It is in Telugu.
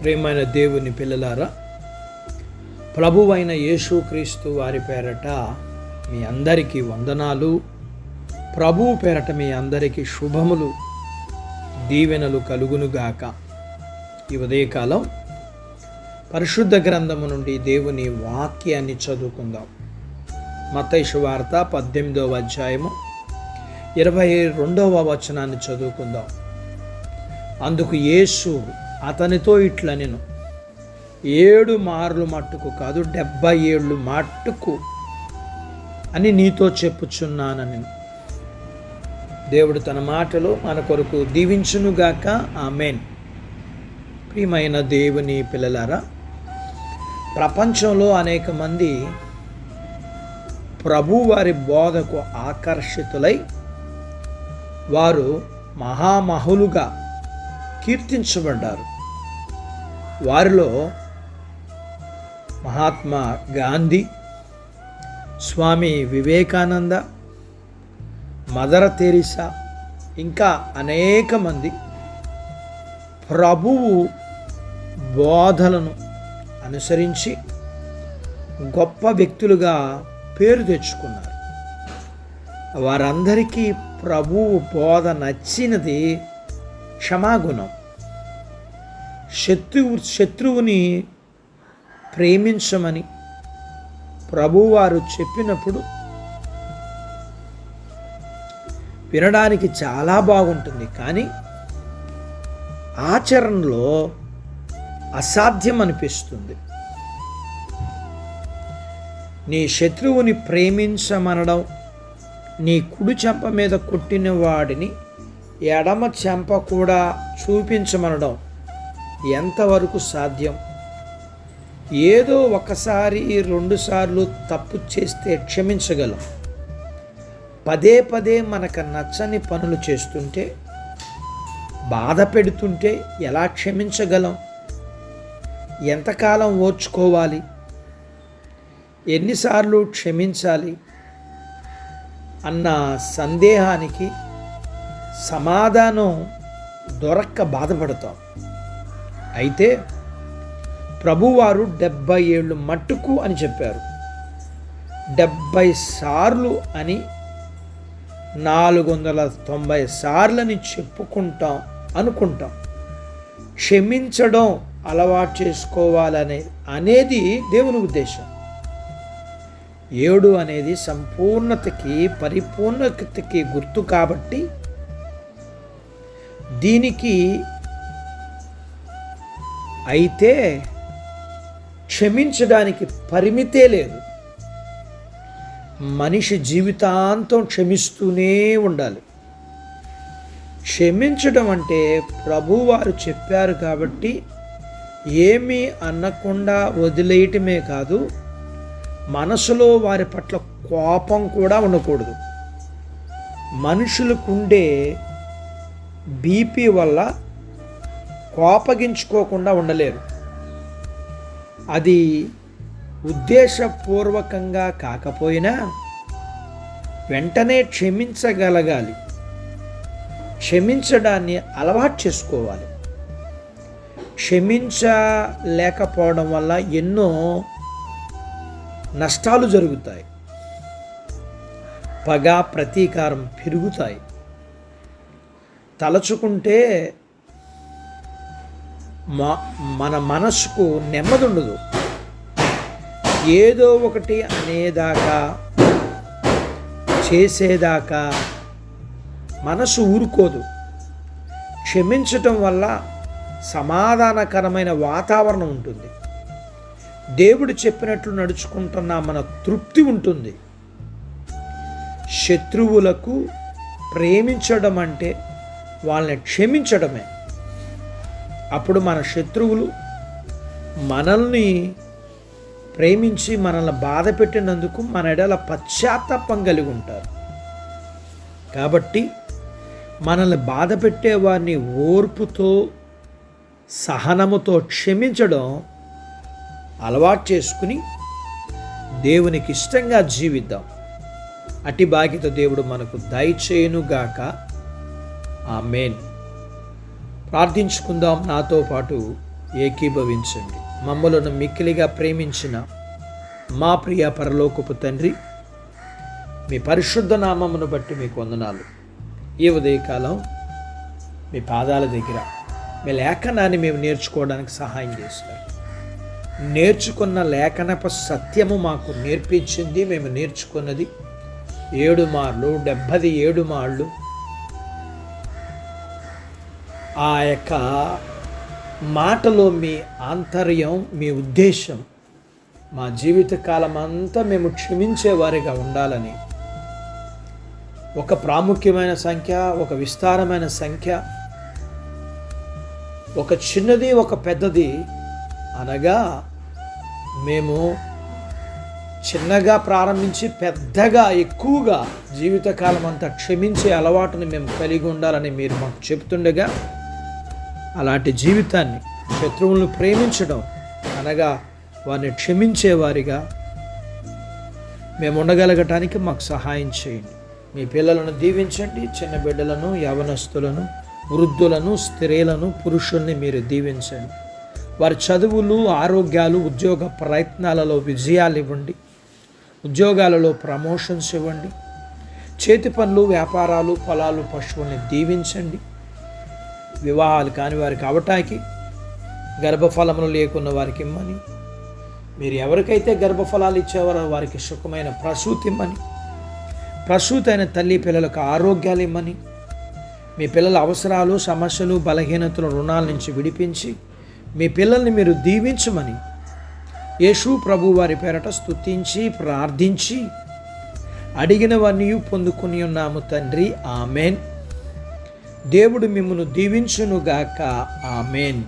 ప్రియమైన దేవుని పిల్లలారా, ప్రభువైన యేసుక్రీస్తు వారి పేరట మీ అందరికీ వందనాలు. ప్రభువు పేరట మీ అందరికీ శుభములు, దీవెనలు కలుగునుగాక. ఈ ఉదయకాలం పరిశుద్ధ గ్రంథము నుండి దేవుని వాక్యాన్ని చదువుకుందాం. మత్తయి సువార్త 18వ అధ్యాయము 22వ వచనాన్ని చదువుకుందాం. అందుకు యేసు అతనితో ఇట్లనెను, 7 మార్లు మట్టుకు కాదు 77 మట్టుకు అని నీతో చెప్పుచున్నానని. దేవుడు తన మాటలు మన కొరకు దీవించునుగాక. ఆమేన్. ప్రియమైన దేవుని పిల్లలారా, ప్రపంచంలో అనేక మంది ప్రభువారి బోధకు ఆకర్షితులై వారు మహామహులుగా కీర్తించబడ్డారు. వారిలో మహాత్మా గాంధీ, స్వామి వివేకానంద, మదర్ తెరీసా, ఇంకా అనేక మంది ప్రభువు బోధలను అనుసరించి గొప్ప వ్యక్తులుగా పేరు తెచ్చుకున్నారు. వారందరికీ ప్రభువు బోధ నచ్చినది క్షమాగుణం. శత్రువుని ప్రేమించమని ప్రభువారు చెప్పినప్పుడు వినడానికి చాలా బాగుంటుంది, కానీ ఆచరణలో అసాధ్యం అనిపిస్తుంది. నీ శత్రువుని ప్రేమించమనడం, నీ కుడి చెంప మీద కొట్టిన వాడిని ఎడమ చెంప కూడా చూపించమనడం ఎంతవరకు సాధ్యం? ఏదో ఒకసారి 2 సార్లు తప్పు చేస్తే క్షమించగలం. పదే పదే మనకు నచ్చని పనులు చేస్తుంటే, బాధ పెడుతుంటే ఎలా క్షమించగలం? ఎంతకాలం ఓర్చుకోవాలి? ఎన్నిసార్లు క్షమించాలి అన్న సందేహానికి సమాధానం దొరక్క బాధపడతాం. అయితే ప్రభువారు 77 మట్టుకు అని చెప్పారు. 70 సార్లు అని 490 సార్లని చెప్పుకుంటాం అనుకుంటాం. క్షమించడం అలవాటు చేసుకోవాలనేది దేవుని ఉద్దేశం. 7 అనేది సంపూర్ణతకి, పరిపూర్ణతకి గుర్తు కాబట్టి దీనికి అయితే క్షమించడానికి పరిమితే లేదు. మనిషి జీవితాంతం క్షమిస్తూనే ఉండాలి. క్షమించడం అంటే ప్రభువారు చెప్పారు కాబట్టి ఏమీ అనకుండా వదిలేయటమే కాదు, మనసులో వారి పట్ల కోపం కూడా ఉండకూడదు. మనుషులకుండే బీపీ వల్ల కోపగించుకోకుండా ఉండలేరు. అది ఉద్దేశపూర్వకంగా కాకపోయినా వెంటనే క్షమించగలగాలి. క్షమించడాన్ని అలవాటు చేసుకోవాలి. క్షమించలేకపోవడం వల్ల ఎన్నో నష్టాలు జరుగుతాయి. పగ, ప్రతీకారం పెరుగుతాయి. తలచుకుంటే మన మనసుకు నెమ్మది ఉండదు. ఏదో ఒకటి అనేదాకా, చేసేదాకా మనసు ఊరుకోదు. క్షమించటం వల్ల సమాధానకరమైన వాతావరణం ఉంటుంది. దేవుడు చెప్పినట్లు నడుచుకుంటున్నామన్న తృప్తి ఉంటుంది. శత్రువులకు ప్రేమించడం అంటే వాళ్ళని క్షమించడమే. అప్పుడు మన శత్రువులు మనల్ని ప్రేమించి మనల్ని బాధ పెట్టినందుకు మన ఎడల పశ్చాత్తాపం కలిగి ఉంటారు. కాబట్టి మనల్ని బాధ పెట్టేవారిని ఓర్పుతో, సహనముతో క్షమించడం అలవాటు చేసుకుని దేవునికి ఇష్టంగా జీవిద్దాం. అట్టి భాగ్యత దేవుడు మనకు దయచేయునుగాక. ఆమేన్. ప్రార్థించుకుందాం. నాతో పాటు ఏకీభవించండి. మమ్మలను మిక్కిలిగా ప్రేమించిన మా ప్రియ పరలోకపు తండ్రి, మీ పరిశుద్ధ నామమును బట్టి మీకు వందనాలు. ఈ ఉదయకాలం మీ పాదాల దగ్గర మీ లేఖనాన్ని మేము నేర్చుకోవడానికి సహాయం చేశారు. నేర్చుకున్న లేఖనపు సత్యము మాకు నేర్పించింది. మేము నేర్చుకున్నది 7 మార్లు 77 మార్లు ఆ యొక్క మాటలో మీ ఆంతర్యం, మీ ఉద్దేశం మా జీవితకాలం అంతా మేము క్షమించేవారిగా ఉండాలని ఒక ప్రాముఖ్యమైన సంఖ్య, ఒక విస్తారమైన సంఖ్య, ఒక చిన్నది ఒక పెద్దది అనగా మేము చిన్నగా ప్రారంభించి పెద్దగా ఎక్కువగా జీవితకాలం అంతా క్షమించే అలవాటుని మేము కలిగి ఉండాలని మీరు మాకు చెప్తుండగా, అలాంటి జీవితాన్ని, శత్రువులను ప్రేమించడం అనగా వారిని క్షమించేవారిగా మేము ఉండగలగటానికి మాకు సహాయం చేయండి. మీ పిల్లలను దీవించండి. చిన్న బిడ్డలను, యవనస్తులను, వృద్ధులను, స్త్రీలను, పురుషుల్ని మీరు దీవించండి. వారి చదువులు, ఆరోగ్యాలు, ఉద్యోగ ప్రయత్నాలలో విజయాలు ఇవ్వండి. ఉద్యోగాలలో ప్రమోషన్స్ ఇవ్వండి. చేతి పనులు, వ్యాపారాలు, పొలాలు, పశువుల్ని దీవించండి. వివాహాలు కాని వారికి అవటానికి, గర్భఫలములు లేకున్న వారికి ఇమ్మని, మీరు ఎవరికైతే గర్భఫలాలు ఇచ్చేవారో వారికి సుఖమైన ప్రసూతి ఇమ్మని, ప్రసూతి అయిన తల్లి పిల్లలకు ఆరోగ్యాలు ఇమ్మని, మీ పిల్లల అవసరాలు, సమస్యలు, బలహీనతలు, రుణాల నుంచి విడిపించి మీ పిల్లల్ని మీరు దీవించమని యేసు ప్రభు వారి పేరట స్తుతించి ప్రార్థించి అడిగినవన్నీ పొందుకుని ఉన్నాము తండ్రి. ఆమెన్. దేవుడు మిమ్మును దీవించునుగాక. ఆమెన్.